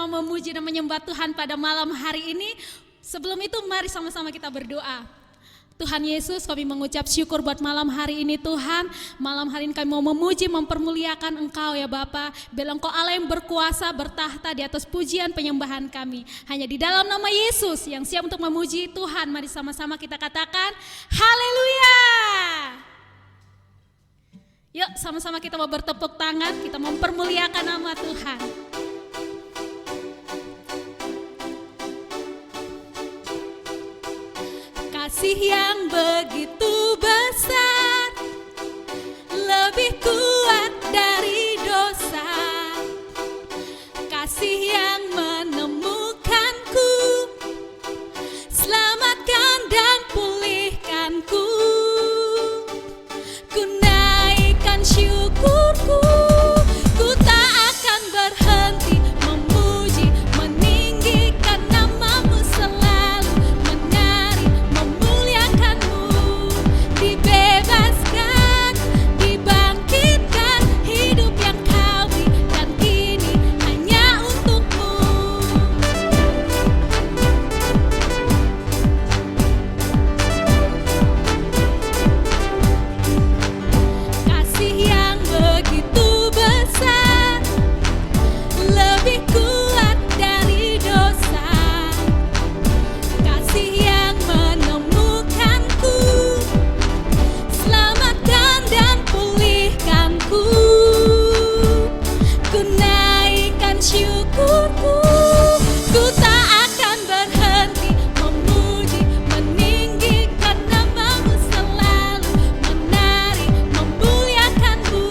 sama-sama memuji dan menyembah Tuhan pada malam hari ini. Sebelum itu mari sama-sama kita berdoa. Tuhan Yesus, kami mengucap syukur buat malam hari ini Tuhan. Malam hari ini kami mau memuji, mempermuliakan Engkau ya Bapa. Bilang Engkau Allah yang berkuasa, bertahta di atas pujian penyembahan kami. Hanya di dalam nama Yesus yang siap untuk memuji Tuhan. Mari sama-sama kita katakan haleluya. Yuk sama-sama kita mau bertepuk tangan, kita mempermuliakan nama Tuhan. Kasih yang begitu besar, lebih kuat dari dosa. Kasih yang menemukanku, selamatkan dan pulihkanku. Ku naikkan syukurku, ku tak akan berhenti memuji, meninggikan namamu selalu, menari, memuliakanmu. Dibebaskan, dibangkitkan, hidup yang kau beri dan kini hanya untukmu. Kasih yang begitu besar, lebih kuat dari dosa. Kasih yang menemukanku, selamatkan dan pulihkanku. Ku naikkan syukurku, ku tak akan berhenti memuji, meninggikan namamu selalu, menari, memuliakanmu.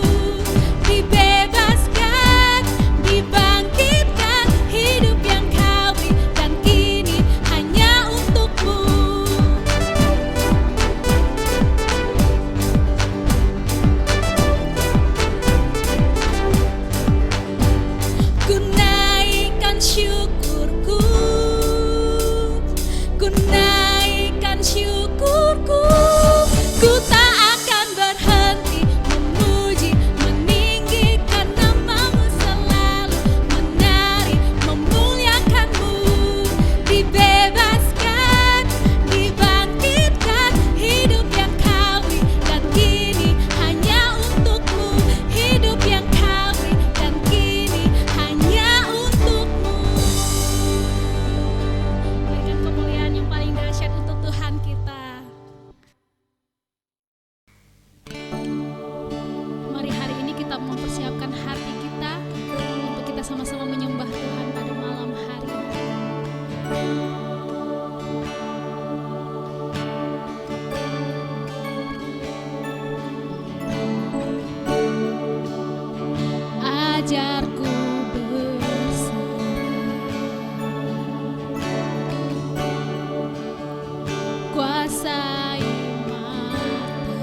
Dibebaskan, dibangkitkan, hidup yang kau beri dan kini hanya untukmu. Ku naikkan syukurku, ku naikkan syukurku, ku tak akan berhenti memuji, meninggikan namamu selalu, menari, memuliakanmu. Dibebaskan, dibangkitkan, hidup yang kau beri dan kini hanya untukmu. Hidup yang kau beri dan kini hanya untukmu. Berikan kemuliaan yang paling dahsyat untuk Tuhan kita. Mari hari ini kita mempersiapkan hati kita untuk kita sama-sama menyembah Tuhan pada malam hari ini. Ajarku berserah, kuasai mataku,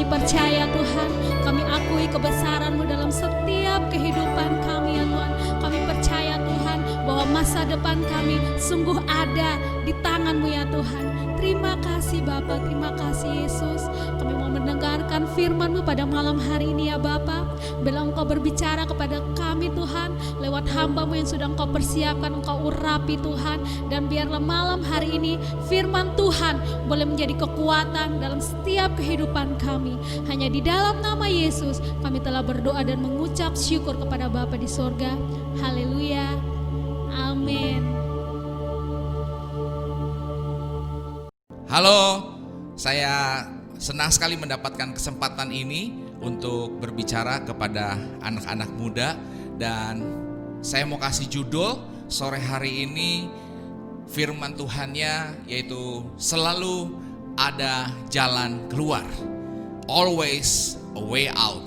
Kami percaya Tuhan, kami akui kebesaran-Mu dalam setiap kehidupan kami ya Tuhan. Kami percaya Tuhan bahwa masa depan kami sungguh ada di tangan-Mu ya Tuhan. Terima kasih Bapa, terima kasih Yesus. Kami mau mendengarkan firman-Mu pada malam hari ini ya Bapa. Bila Engkau berbicara kepada kami Tuhan, lewat hamba-Mu yang sudah Engkau persiapkan, Engkau urapi Tuhan. Dan biarlah malam hari ini firman Tuhan boleh menjadi kekuatan dalam setiap kehidupan kami. Hanya di dalam nama Yesus kami telah berdoa dan mengucap syukur kepada Bapa di sorga. Haleluya. Amin. Halo, saya senang sekali mendapatkan kesempatan ini untuk berbicara kepada anak-anak muda. Dan saya mau kasih judul sore hari ini, firman Tuhannya yaitu selalu ada jalan keluar, always a way out.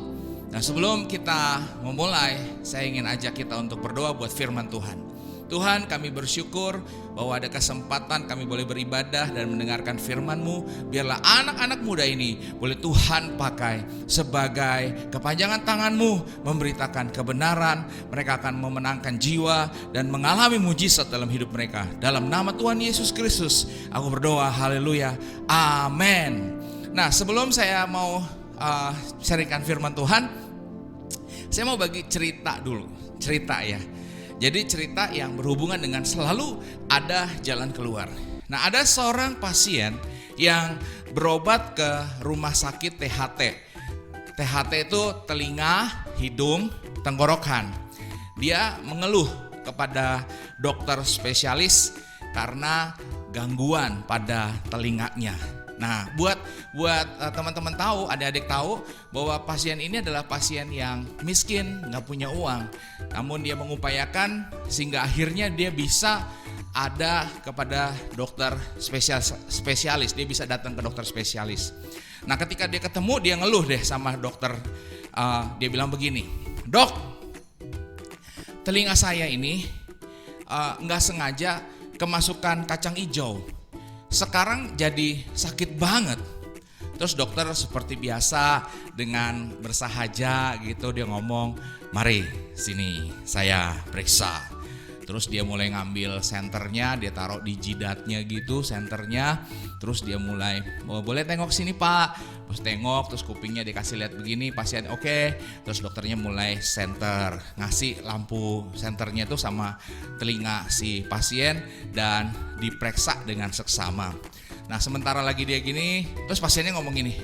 Nah, sebelum kita memulai, saya ingin ajak kita untuk berdoa buat firman Tuhan. Tuhan, kami bersyukur bahwa ada kesempatan kami boleh beribadah dan mendengarkan firman-Mu. Biarlah anak-anak muda ini boleh Tuhan pakai sebagai kepanjangan tangan-Mu, memberitakan kebenaran. Mereka akan memenangkan jiwa dan mengalami mujizat dalam hidup mereka. Dalam nama Tuhan Yesus Kristus aku berdoa, haleluya, amin. Nah, sebelum saya mau sharingkan firman Tuhan, saya mau bagi cerita dulu. Cerita ya. Jadi cerita yang berhubungan dengan selalu ada jalan keluar. Nah, ada seorang pasien yang berobat ke rumah sakit THT. THT itu telinga, hidung, tenggorokan. Dia mengeluh kepada dokter spesialis karena gangguan pada telinganya. Nah, buat teman-teman tahu, adik-adik tahu bahwa pasien ini adalah pasien yang miskin, nggak punya uang. Namun dia mengupayakan sehingga akhirnya dia bisa ada kepada dokter spesialis. Dia bisa datang ke dokter spesialis. Nah, ketika dia ketemu, dia ngeluh deh sama dokter. Dia bilang begini, "Dok, telinga saya ini nggak sengaja kemasukan kacang hijau. Sekarang jadi sakit banget." Terus dokter seperti biasa dengan bersahaja gitu dia ngomong, "Mari sini saya periksa." Terus dia mulai ngambil senternya, dia taruh di jidatnya gitu senternya. Terus dia mulai, "Oh, boleh tengok sini Pak." Terus tengok, terus kupingnya dikasih lihat begini, pasien oke. Terus dokternya mulai senter, ngasih lampu senternya itu sama telinga si pasien dan diperiksa dengan seksama. Nah, sementara lagi dia gini, terus pasiennya ngomong gini,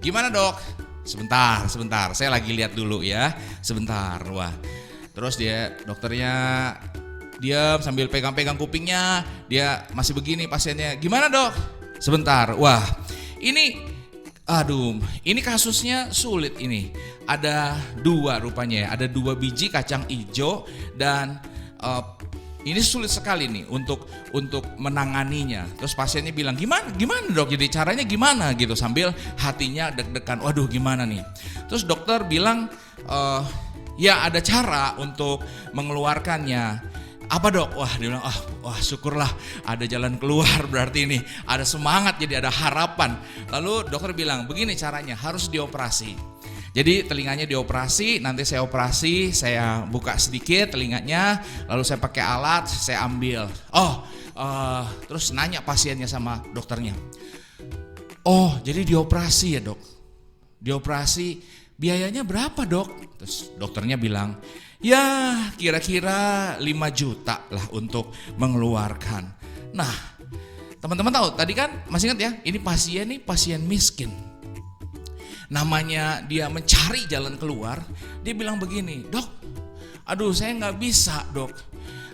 "Gimana dok?" Sebentar, saya lagi lihat dulu ya, sebentar. Wah, terus dokternya diam sambil pegang-pegang kupingnya. Dia masih begini pasiennya, "Gimana dok?" Sebentar. Wah, ini kasusnya sulit ini. Ada dua rupanya ya, ada 2 biji kacang hijau dan ini sulit sekali nih untuk menanganinya. Terus pasiennya bilang, gimana dok, jadi caranya gimana gitu, sambil hatinya deg-degan, waduh gimana nih. Terus dokter bilang, ya ada cara untuk mengeluarkannya. Apa dok? Wah, dia bilang, wah syukurlah ada jalan keluar, berarti ini ada semangat, jadi ada harapan. Lalu dokter bilang, begini caranya, harus dioperasi. Jadi telinganya dioperasi, nanti saya operasi, saya buka sedikit telinganya, lalu saya pakai alat, saya ambil. Terus nanya pasiennya sama dokternya, "Oh, jadi dioperasi ya dok? Dioperasi, biayanya berapa dok?" Terus dokternya bilang, "Ya kira-kira 5 juta lah untuk mengeluarkan." Nah, teman-teman tahu tadi kan masih ingat ya, ini pasien miskin. Namanya dia mencari jalan keluar, dia bilang begini, "Dok, aduh saya nggak bisa dok.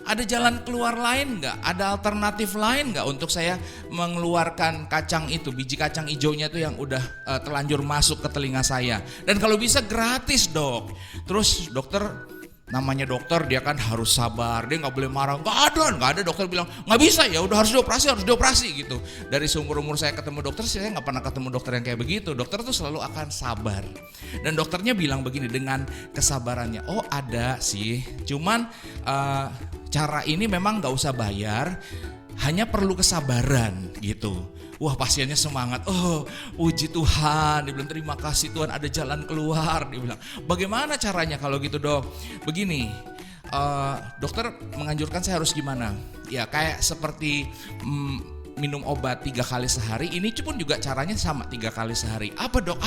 Ada jalan keluar lain nggak? Ada alternatif lain nggak untuk saya mengeluarkan kacang itu, biji kacang hijaunya itu yang udah telanjur masuk ke telinga saya. Dan kalau bisa gratis dok." Terus namanya dokter dia kan harus sabar, dia nggak boleh marah, nggak ada dokter bilang nggak bisa, ya udah harus dioperasi gitu. Dari seumur umur saya ketemu dokter, saya nggak pernah ketemu dokter yang kayak begitu. Dokter tuh selalu akan sabar. Dan dokternya bilang begini dengan kesabarannya, "Oh ada sih, cuman cara ini memang nggak usah bayar, hanya perlu kesabaran gitu. Wah, pasiennya semangat. Oh, puji Tuhan. Dia bilang, terima kasih Tuhan ada jalan keluar. Dia bilang, bagaimana caranya kalau gitu dok? Begini, dokter menganjurkan saya harus gimana? Ya kayak seperti minum obat 3 kali sehari. Ini pun juga caranya sama, 3 kali sehari. Apa dok?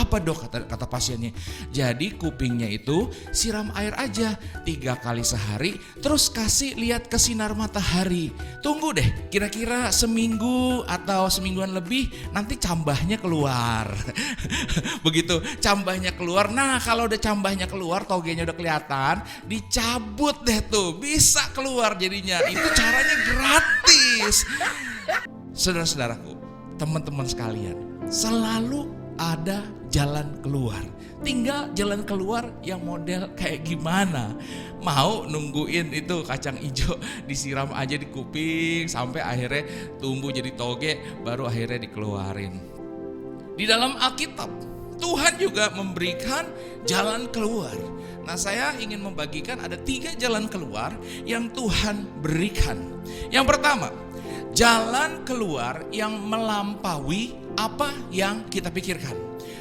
Kata pasiennya. Jadi kupingnya itu siram air aja 3 kali sehari. Terus kasih lihat ke sinar matahari. Tunggu deh, kira-kira seminggu atau semingguan lebih nanti cambahnya keluar. Begitu cambahnya keluar. Nah kalau udah cambahnya keluar, togenya udah kelihatan, dicabut deh tuh, bisa keluar jadinya. Itu caranya gratis. Saudara-saudaraku, teman-teman sekalian, selalu ada jalan keluar. Tinggal jalan keluar yang model kayak gimana. Mau nungguin itu kacang hijau disiram aja di kuping sampai akhirnya tumbuh jadi toge, baru akhirnya dikeluarin. Di dalam Alkitab, Tuhan juga memberikan jalan keluar. Nah, saya ingin membagikan ada 3 jalan keluar yang Tuhan berikan. Yang pertama, jalan keluar yang melampaui apa yang kita pikirkan.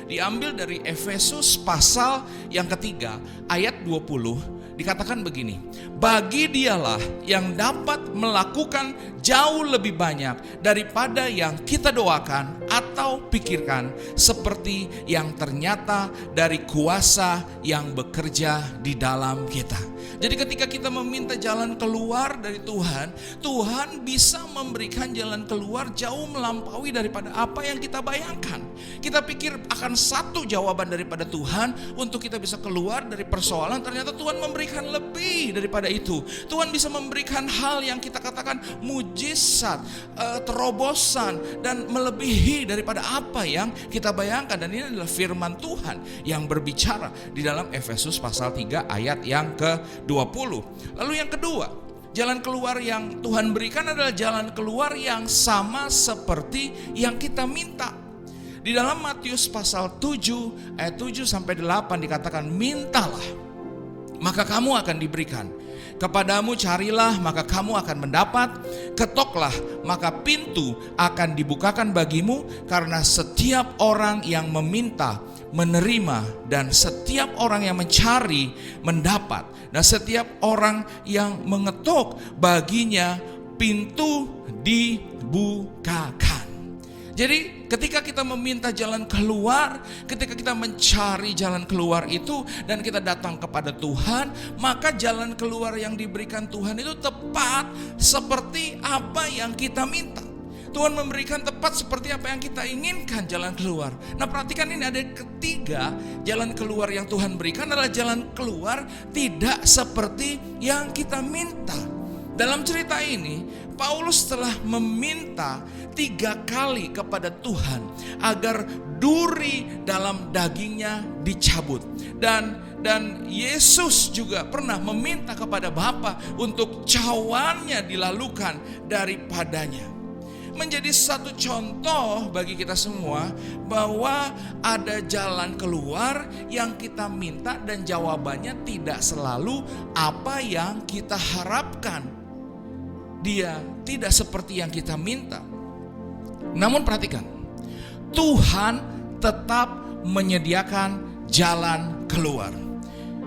Diambil dari Efesus pasal yang ketiga ayat 20, dikatakan begini, bagi dialah yang dapat melakukan jauh lebih banyak daripada yang kita doakan atau pikirkan, seperti yang ternyata dari kuasa yang bekerja di dalam kita. Jadi ketika kita meminta jalan keluar dari Tuhan, Tuhan bisa memberikan jalan keluar jauh melampaui daripada apa yang kita bayangkan. Kita pikir akan satu jawaban daripada Tuhan untuk kita bisa keluar dari persoalan, ternyata Tuhan memberikan lebih daripada itu. Tuhan bisa memberikan hal yang kita katakan mujizat, terobosan, dan melebihi daripada apa yang kita bayangkan. Dan ini adalah firman Tuhan yang berbicara di dalam Efesus pasal 3 ayat yang ke-20. Lalu yang kedua, jalan keluar yang Tuhan berikan adalah jalan keluar yang sama seperti yang kita minta. Di dalam Matius pasal 7 ayat 7 sampai 8 dikatakan, mintalah maka kamu akan diberikan, kepadamu carilah maka kamu akan mendapat, ketoklah maka pintu akan dibukakan bagimu, karena setiap orang yang meminta menerima, dan setiap orang yang mencari mendapat, dan setiap orang yang mengetuk baginya pintu dibukakan. Jadi ketika kita meminta jalan keluar, ketika kita mencari jalan keluar itu dan kita datang kepada Tuhan, maka jalan keluar yang diberikan Tuhan itu tepat seperti apa yang kita minta. Tuhan memberikan tepat seperti apa yang kita inginkan jalan keluar. Nah, perhatikan ini ada ketiga jalan keluar yang Tuhan berikan adalah jalan keluar tidak seperti yang kita minta. Dalam cerita ini, Paulus telah meminta 3 kali kepada Tuhan agar duri dalam dagingnya dicabut. Dan Yesus juga pernah meminta kepada Bapa untuk cawannya dilalukan daripadanya. Menjadi satu contoh bagi kita semua bahwa ada jalan keluar yang kita minta dan jawabannya tidak selalu apa yang kita harapkan. Dia tidak seperti yang kita minta. Namun perhatikan, Tuhan tetap menyediakan jalan keluar.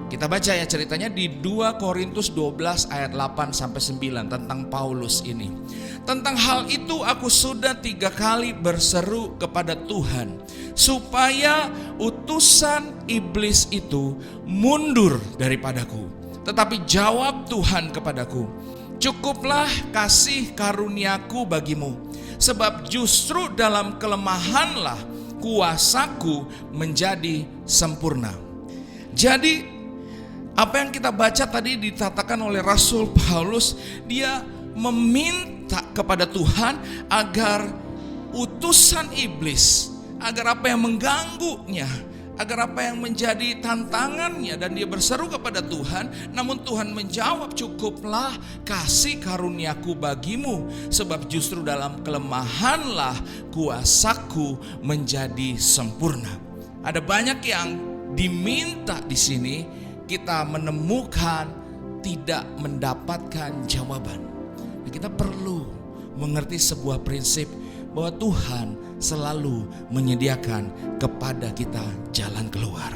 Kita baca ya ceritanya di 2 Korintus 12 ayat 8 sampai 9 tentang Paulus ini. Tentang hal itu aku sudah 3 kali berseru kepada Tuhan supaya utusan iblis itu mundur daripadaku. Tetapi jawab Tuhan kepadaku, cukuplah kasih karuniaku bagimu, sebab justru dalam kelemahanlah kuasaku menjadi sempurna. Jadi apa yang kita baca tadi dikatakan oleh Rasul Paulus, dia meminta kepada Tuhan agar utusan iblis, agar apa yang mengganggunya, agar apa yang menjadi tantangannya, dan dia berseru kepada Tuhan. Namun Tuhan menjawab, cukuplah kasih karuniaku bagimu, sebab justru dalam kelemahanlah kuasaku menjadi sempurna. Ada banyak yang diminta di sini, kita menemukan tidak mendapatkan jawaban. Kita perlu mengerti sebuah prinsip bahwa Tuhan selalu menyediakan kepada kita jalan keluar.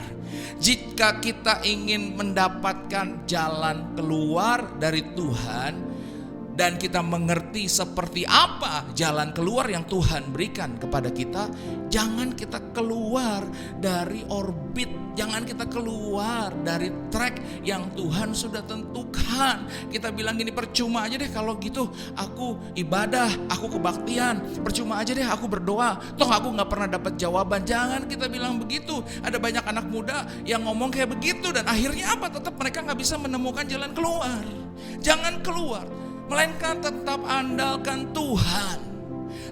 Jika kita ingin mendapatkan jalan keluar dari Tuhan, dan kita mengerti seperti apa jalan keluar yang Tuhan berikan kepada kita, jangan kita keluar dari orbit, jangan kita keluar dari track yang Tuhan sudah tentukan. Kita bilang gini, percuma aja deh kalau gitu aku ibadah, aku kebaktian, percuma aja deh aku berdoa, toh aku gak pernah dapat jawaban. Jangan kita bilang begitu. Ada banyak anak muda yang ngomong kayak begitu, dan akhirnya apa? Tetap mereka gak bisa menemukan jalan keluar. Jangan keluar, melainkan tetap andalkan Tuhan.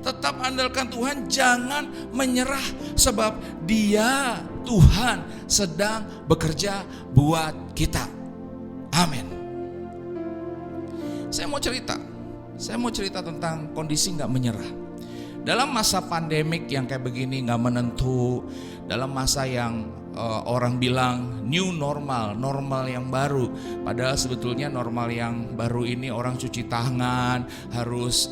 Tetap andalkan Tuhan, jangan menyerah, sebab Dia, Tuhan, sedang bekerja buat kita. Amin. Saya mau cerita tentang kondisi gak menyerah. Dalam masa pandemik yang kayak begini, gak menentu, dalam masa yang orang bilang new normal, normal yang baru. Padahal sebetulnya normal yang baru ini orang cuci tangan, harus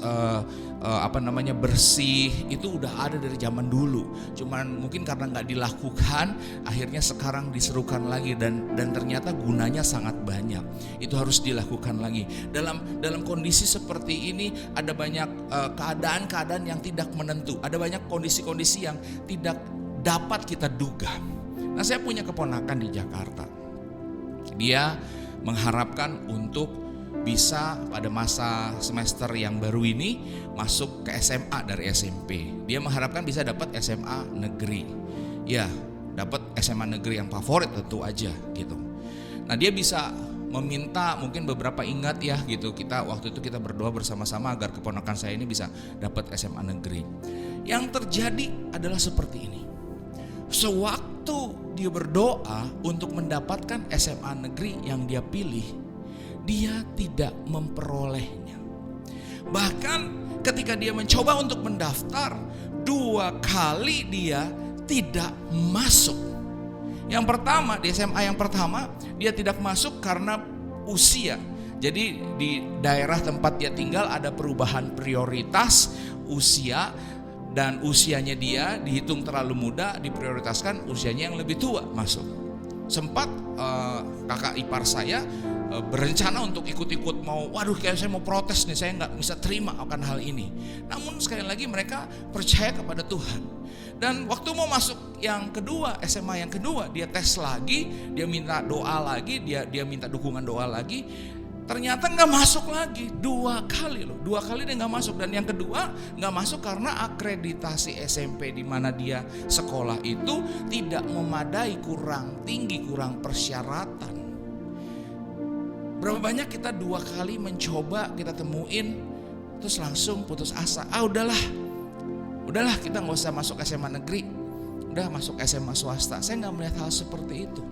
bersih. Itu udah ada dari zaman dulu. Cuman mungkin karena nggak dilakukan, akhirnya sekarang diserukan lagi, dan ternyata gunanya sangat banyak. Itu harus dilakukan lagi. Dalam kondisi seperti ini ada banyak keadaan-keadaan yang tidak menentu. Ada banyak kondisi-kondisi yang tidak dapat kita duga. Nah, saya punya keponakan di Jakarta. Dia mengharapkan untuk bisa pada masa semester yang baru ini masuk ke SMA dari SMP. Dia mengharapkan bisa dapat SMA negeri. Ya, dapat SMA negeri yang favorit tentu aja gitu. Nah, dia bisa meminta, mungkin beberapa ingat ya gitu, waktu itu kita berdoa bersama-sama agar keponakan saya ini bisa dapat SMA negeri. Yang terjadi adalah seperti ini. Sewaktu dia berdoa untuk mendapatkan SMA negeri yang dia pilih, dia tidak memperolehnya. Bahkan ketika dia mencoba untuk mendaftar, 2 kali dia tidak masuk. Yang pertama, di SMA yang pertama dia tidak masuk karena usia. Jadi di daerah tempat dia tinggal ada perubahan prioritas usia, dan usianya dia dihitung terlalu muda, diprioritaskan usianya yang lebih tua masuk. Sempat kakak ipar saya berencana untuk ikut-ikut, kayak saya mau protes nih, saya nggak bisa terima akan hal ini. Namun sekali lagi mereka percaya kepada Tuhan. Dan waktu mau masuk yang kedua, SMA yang kedua, dia tes lagi, dia minta doa lagi, dia minta dukungan doa lagi. Ternyata gak masuk lagi, 2 kali loh, 2 kali dia gak masuk. Dan yang kedua gak masuk karena akreditasi SMP di mana dia sekolah itu tidak memadai, kurang tinggi, kurang persyaratan. Berapa banyak kita 2 kali mencoba, kita temuin, terus langsung putus asa. Udahlah kita gak usah masuk SMA negeri, udah masuk SMA swasta. Saya gak melihat hal seperti itu.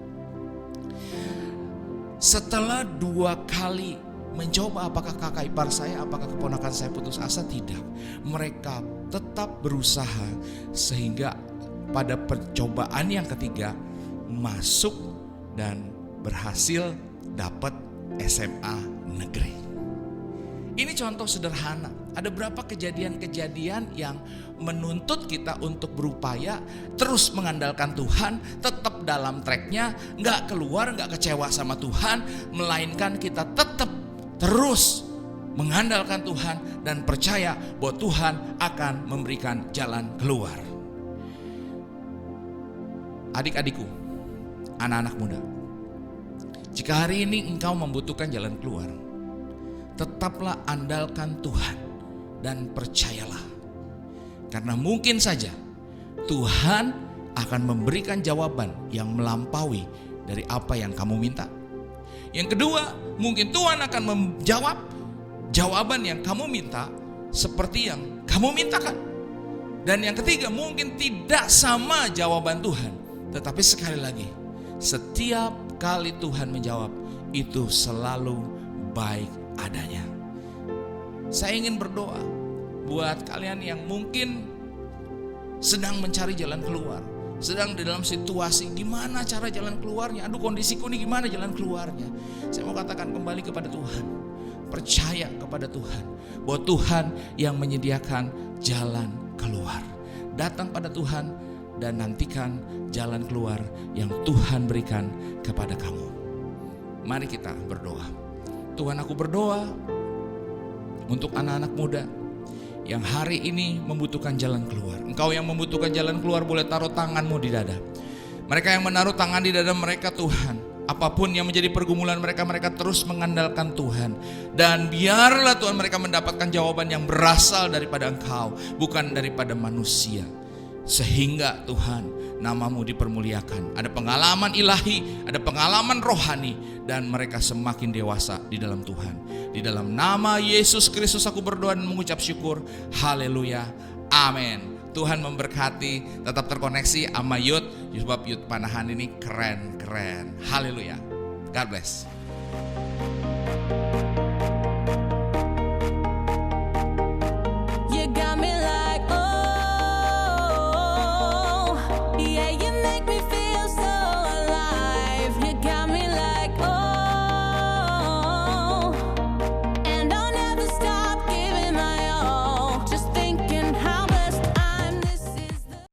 Setelah 2 kali mencoba, apakah kakak ipar saya, apakah keponakan saya putus asa? Tidak. Mereka tetap berusaha sehingga pada percobaan yang ketiga masuk dan berhasil dapat SMA negeri. Ini contoh sederhana. Ada berapa kejadian-kejadian yang menuntut kita untuk berupaya terus mengandalkan Tuhan, tetap dalam tracknya, gak keluar, gak kecewa sama Tuhan, melainkan kita tetap terus mengandalkan Tuhan dan percaya bahwa Tuhan akan memberikan jalan keluar. Adik-adikku, anak-anak muda, jika hari ini engkau membutuhkan jalan keluar, tetaplah andalkan Tuhan dan percayalah. Karena mungkin saja Tuhan akan memberikan jawaban yang melampaui dari apa yang kamu minta. Yang kedua, mungkin Tuhan akan menjawab jawaban yang kamu minta seperti yang kamu mintakan. Dan yang ketiga, mungkin tidak sama jawaban Tuhan. Tetapi sekali lagi, setiap kali Tuhan menjawab, itu selalu baik adanya. Saya ingin berdoa buat kalian yang mungkin sedang mencari jalan keluar, sedang di dalam situasi gimana cara jalan keluarnya, aduh kondisiku ini gimana jalan keluarnya. Saya mau katakan kembali kepada Tuhan, percaya kepada Tuhan bahwa Tuhan yang menyediakan jalan keluar. Datang pada Tuhan dan nantikan jalan keluar yang Tuhan berikan kepada kamu. Mari kita berdoa. Tuhan, aku berdoa untuk anak-anak muda yang hari ini membutuhkan jalan keluar. Engkau yang membutuhkan jalan keluar, boleh taruh tanganmu di dada. Mereka yang menaruh tangan di dada mereka, Tuhan, apapun yang menjadi pergumulan mereka, mereka terus mengandalkan Tuhan. Dan biarlah Tuhan mereka mendapatkan jawaban yang berasal daripada Engkau, bukan daripada manusia. Sehingga Tuhan, namamu dipermuliakan. Ada pengalaman ilahi, ada pengalaman rohani, dan mereka semakin dewasa di dalam Tuhan. Di dalam nama Yesus Kristus aku berdoa dan mengucap syukur. Haleluya. Amin. Tuhan memberkati. Tetap terkoneksi sama Youth, sebab Youth Panahan ini keren-keren. Haleluya. God bless.